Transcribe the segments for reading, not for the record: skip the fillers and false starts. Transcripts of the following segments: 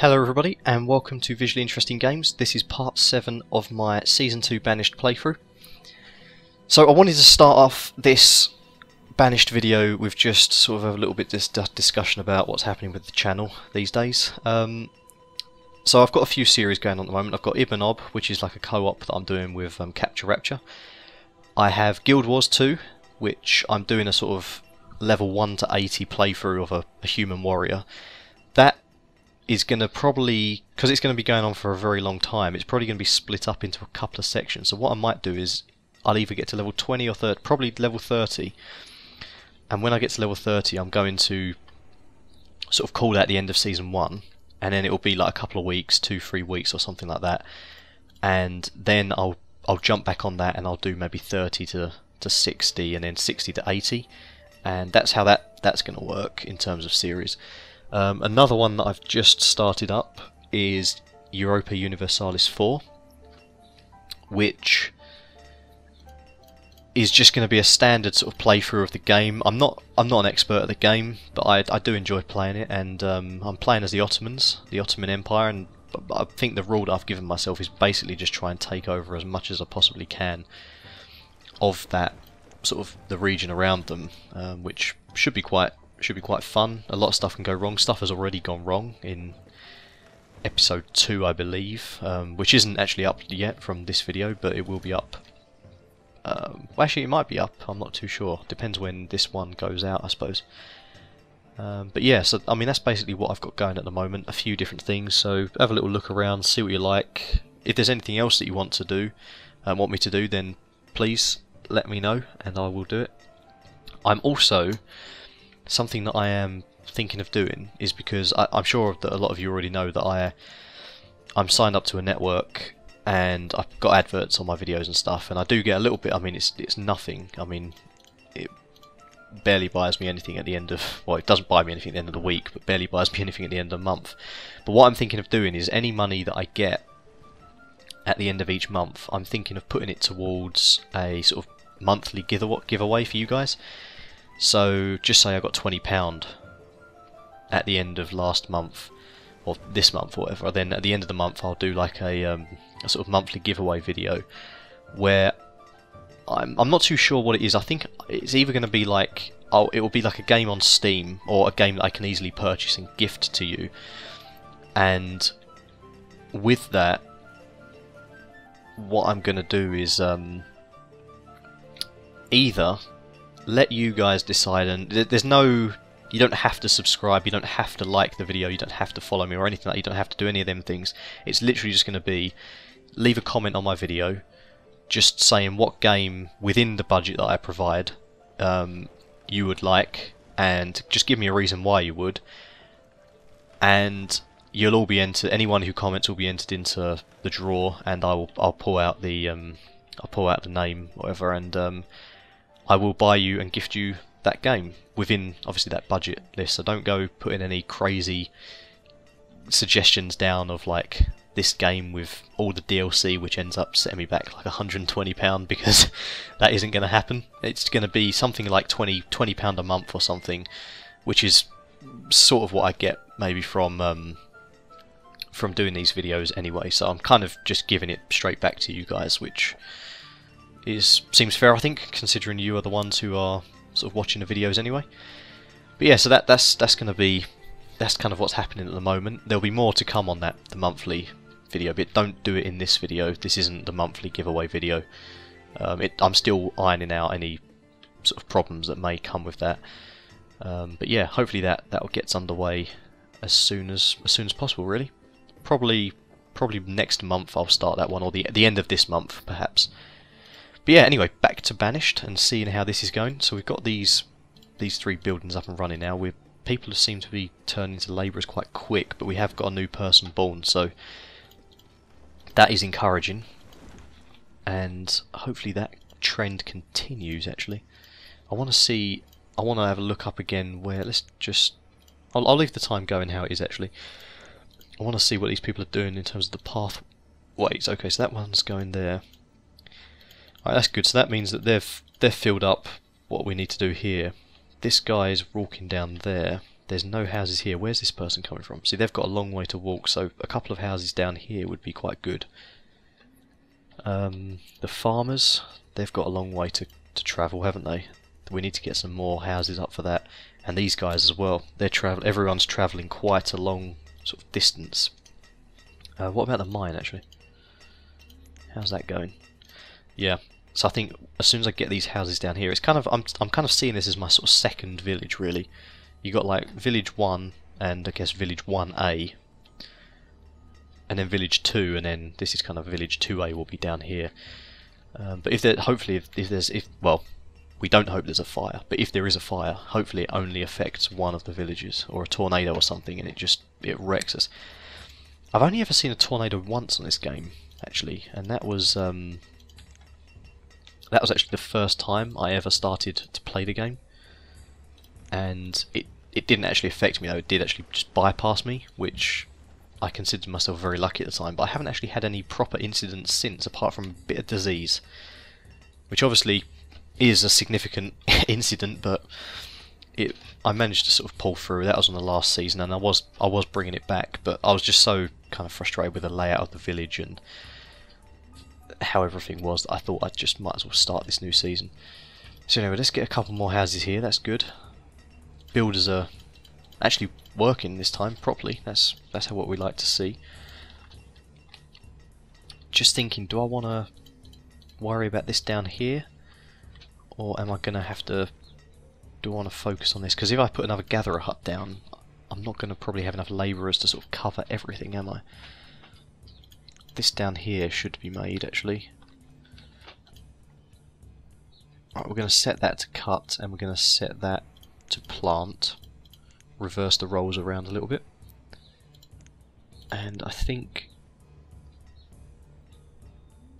Hello everybody and welcome to Visually Interesting Games. This is part 7 of my Season 2 Banished playthrough. So I wanted to start off this Banished video with just sort of a little bit this discussion about what's happening with the channel these days. So I've got a few series going on at the moment. I've got Ibanob, which is like a co-op that I'm doing with Capture Rapture. I have Guild Wars 2, which I'm doing a sort of level 1 to 80 playthrough of a human warrior. That is going to probably, because it's going to be going on for a very long time, it's probably going to be split up into a couple of sections. So what I might do is I'll either get to level 20 or 30, probably level 30, and when I get to level 30 I'm going to sort of call that the end of Season 1, and then it will be like a couple of weeks, 2-3 weeks or something like that, and then I'll jump back on that and I'll do maybe 30 to 60 and then 60 to 80, and that's how that's going to work in terms of series. Another one that I've just started up is Europa Universalis 4, which is just going to be a standard sort of playthrough of the game. I'm not an expert at the game, but I do enjoy playing it, and I'm playing as the Ottomans, the Ottoman Empire, and I think the rule that I've given myself is basically just try and take over as much as I possibly can of that sort of the region around them, which should be quite fun. A lot of stuff can go wrong. Stuff has already gone wrong in episode 2, I believe, which isn't actually up yet from this video, but it will be up. Well, actually, it might be up. I'm not too sure. Depends when this one goes out, I suppose. But yeah, so I mean that's basically what I've got going at the moment. A few different things. So have a little look around, see what you like. If there's anything else that you want to do, want me to do, then please let me know, and I will do it. I'm also, something that I am thinking of doing is, because I'm sure that a lot of you already know that I'm signed up to a network and I've got adverts on my videos and stuff, and I do get a little bit. I mean, it's nothing. I mean, it barely buys me anything at the end of, well, it doesn't buy me anything at the end of the week, but barely buys me anything at the end of the month. But what I'm thinking of doing is any money that I get at the end of each month, I'm thinking of putting it towards a sort of monthly giveaway for you guys. So just say I got £20 at the end of last month, or this month, or whatever. Then at the end of the month, I'll do like a sort of monthly giveaway video where I'm not too sure what it is. I think it's either going to be like, it will be like a game on Steam, or a game that I can easily purchase and gift to you. And with that, what I'm going to do is either let you guys decide, and there's no, you don't have to subscribe, you don't have to like the video, you don't have to follow me or anything like that, you don't have to do any of them things. It's literally just going to be, leave a comment on my video just saying what game within the budget that I provide you would like, and just give me a reason why you would, and you'll all be entered. Anyone who comments will be entered into the draw, and I'll pull out the name, whatever, and I will buy you and gift you that game within, obviously, that budget list. So don't go putting any crazy suggestions down of like this game with all the DLC, which ends up setting me back like £120, because that isn't going to happen. It's going to be something like £20 a month or something, which is sort of what I get maybe from doing these videos anyway. So I'm kind of just giving it straight back to you guys, which seems fair, I think, considering you are the ones who are sort of watching the videos anyway. But yeah, so that's kind of what's happening at the moment. There'll be more to come on that, the monthly video, but don't do it in this video. This isn't the monthly giveaway video. I'm still ironing out any sort of problems that may come with that. But yeah, hopefully that gets underway as soon as possible. Really, probably next month I'll start that one, or the end of this month perhaps. But yeah, anyway, back to Banished and seeing how this is going. So we've got these 3 buildings up and running now. People seem to be turning into labourers quite quick, but we have got a new person born, so that is encouraging. And hopefully that trend continues, actually. I want to have a look up again where, I'll leave the time going how it is, actually. I want to see what these people are doing in terms of the pathways. Okay, so that one's going there. Right, that's good. So that means that they've filled up what we need to do here. This guy is walking down there. there's no houses here. Where's this person coming from? See, they've got a long way to walk, so a couple of houses down here would be quite good. The farmers, they've got a long way to travel, haven't they? We need to get some more houses up for that. And these guys as well. Everyone's travelling quite a long sort of distance. What about the mine, actually? How's that going? Yeah. So I think as soon as I get these houses down here, it's kind of I'm kind of seeing this as my sort of second village, really. You got like village 1 and I guess village 1A, and then village 2, and then this is kind of village 2A will be down here. But hopefully well, we don't hope there's a fire, but if there is a fire, hopefully it only affects one of the villages, or a tornado or something, and it wrecks us. I've only ever seen a tornado once on this game, actually, and that was actually the first time I ever started to play the game, and it didn't actually affect me though. It did actually just bypass me, which I considered myself very lucky at the time, but I haven't actually had any proper incidents since, apart from a bit of disease, which obviously is a significant incident, but I managed to sort of pull through. That was on the last season, and I was bringing it back, but I was just so kind of frustrated with the layout of the village and how everything was that I thought I just might as well start this new season. So anyway, let's get a couple more houses here. That's good. Builders are actually working this time properly. That's what we like to see. Just thinking, do I want to worry about this down here, or am I going to have to? Do I want to focus on this? Because if I put another gatherer hut down, I'm not going to probably have enough labourers to sort of cover everything, am I? This down here should be made, actually. Right, we're going to set that to cut, and we're going to set that to plant. Reverse the roles around a little bit. And I think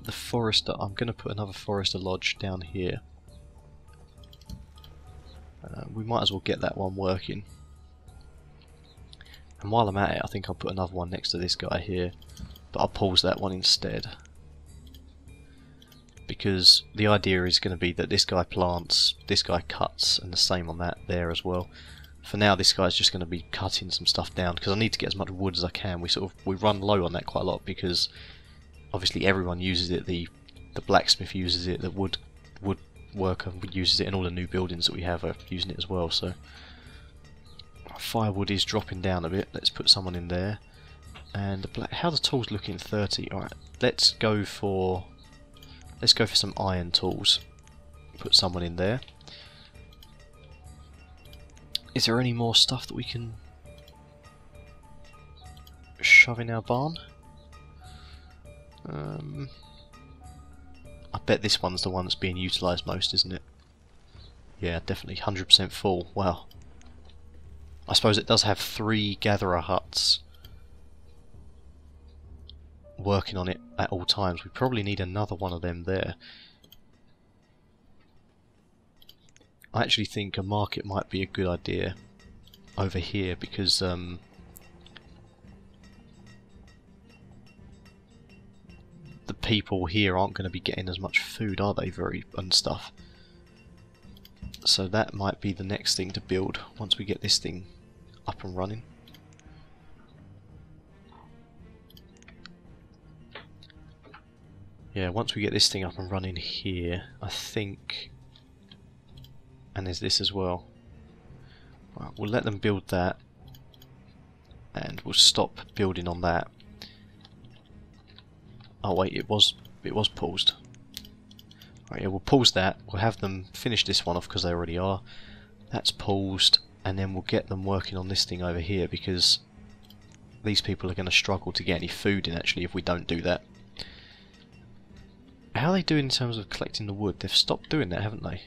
the forester, I'm going to put another forester lodge down here. We might as well get that one working. And while I'm at it, I think I'll put another one next to this guy here, but I'll pause that one instead, because the idea is going to be that this guy plants, this guy cuts, and the same on that there as well. For now, this guy's just going to be cutting some stuff down, because I need to get as much wood as I can. We run low on that quite a lot, because obviously everyone uses it. The blacksmith uses it, the wood worker uses it, and all the new buildings that we have are using it as well. So firewood is dropping down a bit. Let's put someone in there. And how the tools looking? 30. All right, let's go for some iron tools. Put someone in there. Is there any more stuff that we can shove in our barn? I bet this one's the one that's being utilised most, isn't it? Yeah, definitely 100% full. Wow. I suppose it does have 3 gatherer huts working on it at all times. We probably need another one of them there. I actually think a market might be a good idea over here, because the people here aren't going to be getting as much food, are they? And stuff. So that might be the next thing to build once we get this thing up and running. Yeah, once we get this thing up and running here, I think, and there's this as well. Right, we'll let them build that, and we'll stop building on that. Oh wait, it was paused. Right, yeah, we'll pause that. We'll have them finish this one off because they already are. That's paused, and then we'll get them working on this thing over here, because these people are going to struggle to get any food in actually if we don't do that. How are they doing in terms of collecting the wood? They've stopped doing that, haven't they?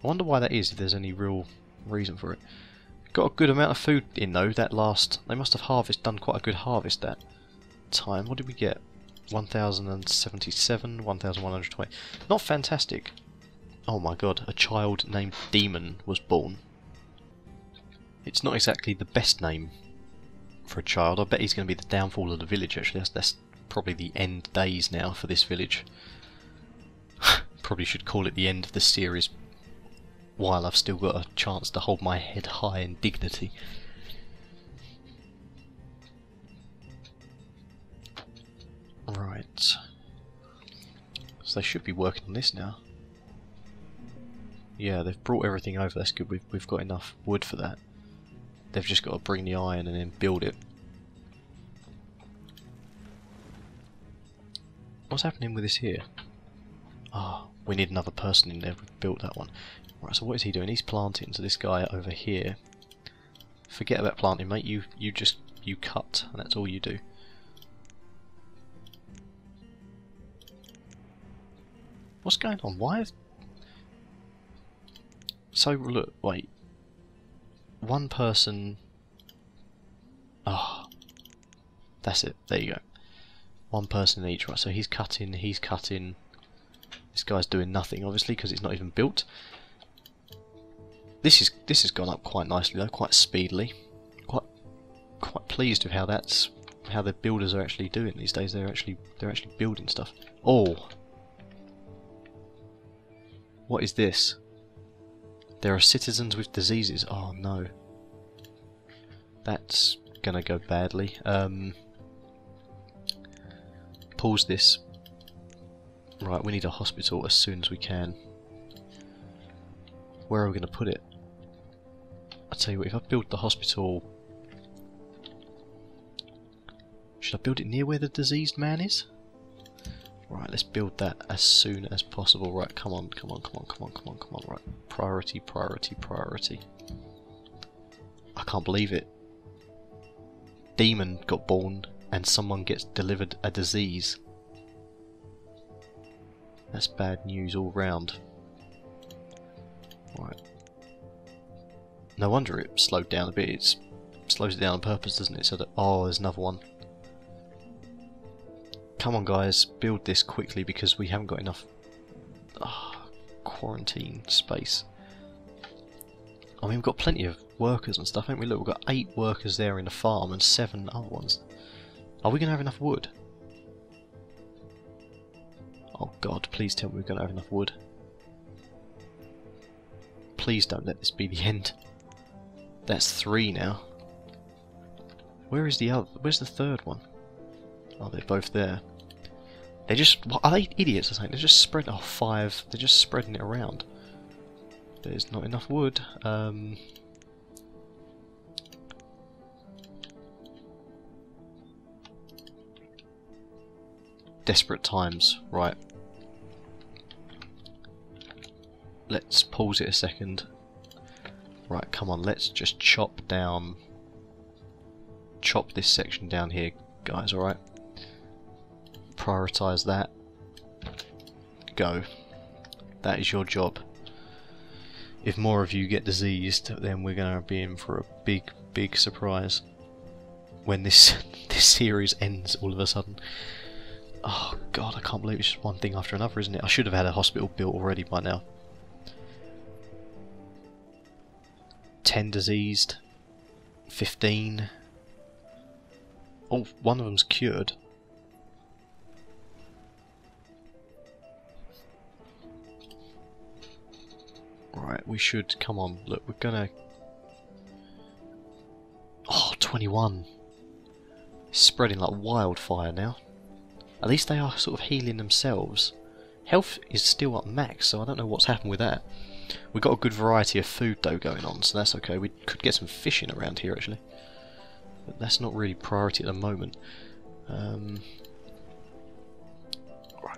I wonder why that is, if there's any real reason for it. Got a good amount of food in though. They must have done quite a good harvest that time. What did we get? 1077, 1120. Not fantastic. Oh my god, a child named Demon was born. It's not exactly the best name for a child. I bet he's going to be the downfall of the village actually. That's probably the end days now for this village. Probably should call it the end of the series. while I've still got a chance to hold my head high in dignity. Right. So they should be working on this now. Yeah, they've brought everything over, that's good, we've got enough wood for that. They've just got to bring the iron and then build it. What's happening with this here? Ah, oh, we need another person in there, we've built that one. Right, so what is he doing? He's planting, so this guy over here... Forget about planting, mate, you cut, and that's all you do. What's going on? Why have... So, look, wait. One person... Ah, oh, that's it, there you go. One person in each, right, so he's cutting, this guy's doing nothing, obviously, because it's not even built. This has gone up quite nicely though, quite speedily. Quite pleased with how the builders are actually doing these days. They're actually building stuff. Oh, what is this? There are citizens with diseases. Oh no, that's gonna go badly. Pause this. Right, we need a hospital as soon as we can. Where are we going to put it? I'll tell you what, if I build the hospital... Should I build it near where the diseased man is? Right, let's build that as soon as possible. Right, come on. Right, priority. I can't believe it. Demon got born and someone gets delivered a disease. That's bad news all round. Right. No wonder it slowed down a bit. It slows it down on purpose, doesn't it? So that... Oh, there's another one. Come on, guys. Build this quickly because we haven't got enough quarantine space. I mean, we've got plenty of workers and stuff, haven't we? Look, we've got 8 workers there in the farm and 7 other ones. Are we going to have enough wood? Oh god, please tell me we're going to have enough wood. Please don't let this be the end. That's 3 now. Where is the other? Where's the third one? Oh, they're both there. They just... What, are they idiots or something? They're just spread... Oh, 5. They're just spreading it around. There's not enough wood. Desperate times. Right. Let's pause it a second. Right, come on, let's just chop this section down here, guys, alright? Prioritise that. Go. That is your job. If more of you get diseased, then we're going to be in for a big surprise when this series ends all of a sudden. Oh god, I can't believe it's just one thing after another, isn't it? I should have had a hospital built already by now. 10 diseased, 15. Oh, one of them's cured. Right, we should, come on, look, we're gonna... Oh, 21. It's spreading like wildfire now. At least they are sort of healing themselves. Health is still at max, so I don't know what's happened with that. We've got a good variety of food though going on, so that's okay. We could get some fishing around here actually. But that's not really priority at the moment. Right,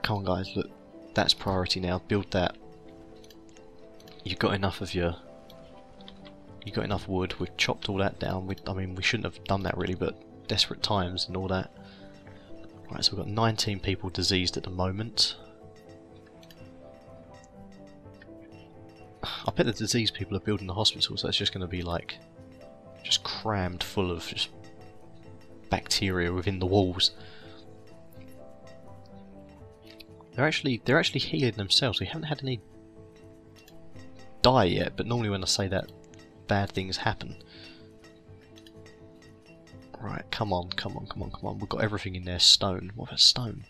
come on guys, look. That's priority now. Build that. You've got enough of your... You've got enough wood. We've chopped all that down. I mean, we shouldn't have done that really, but desperate times and all that. Right, so we've got 19 people diseased at the moment. I bet the diseased people are building the hospital, so it's just going to be like just crammed full of just bacteria within the walls. They're actually healing themselves. We haven't had any die yet, but normally when I say that, bad things happen. Right, come on. We've got everything in there. Stone. What about stone?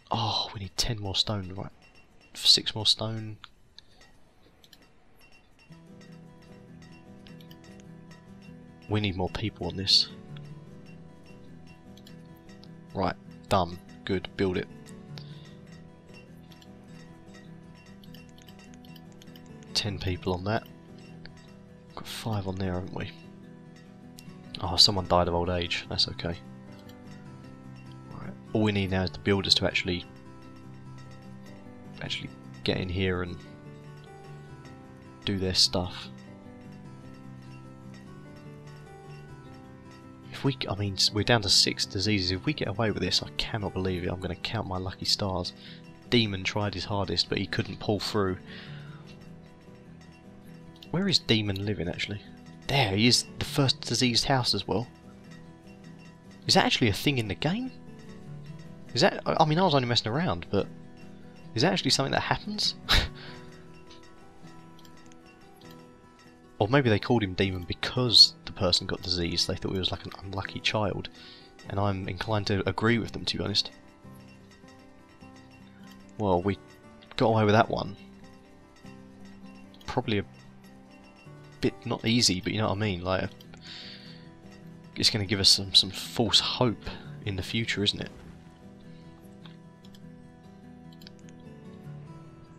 Oh, we need 10 more stone. Right, 6 more stone. We need more people on this. Right, done. Good, build it. 10 people on that. Got 5 on there, haven't we? Oh, someone died of old age. That's okay. Right. All we need now is the builders to actually get in here and do their stuff. If we, I mean, we're down to 6 diseases. If we get away with this, I cannot believe it. I'm going to count my lucky stars. Demon tried his hardest, but he couldn't pull through. Where is Demon living, actually? There, he is the first diseased house as well. Is that actually a thing in the game? Is that... I mean, I was only messing around, but... Is that actually something that happens? Or maybe they called him Demon because the person got disease. They thought he was like an unlucky child. And I'm inclined to agree with them, to be honest. Well, we got away with that one. Probably a bit not easy, but you know what I mean. Like, it's going to give us some false hope in the future, isn't it?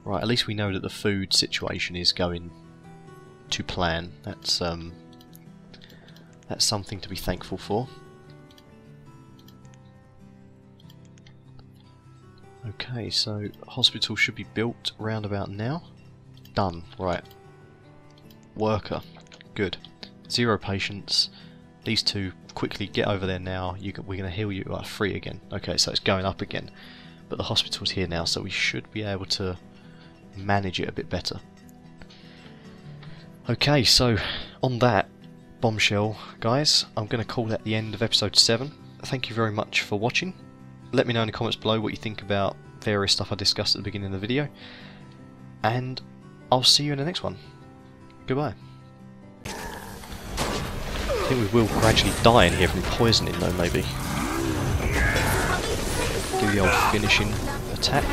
Right, at least we know that the food situation is going to plan. That's something to be thankful for. Okay, so hospital should be built round about now. Done. Right. Worker. Good. 0 patients. These 2 quickly get over there now. We're going to heal you at 3 again. Okay, so it's going up again. But the hospital's here now, so we should be able to manage it a bit better. Okay, so on that bombshell, guys, I'm going to call that the end of episode 7. Thank you very much for watching. Let me know in the comments below what you think about various stuff I discussed at the beginning of the video. And I'll see you in the next one. Goodbye. I think we will gradually die in here from poisoning though, maybe. Do the old finishing attack.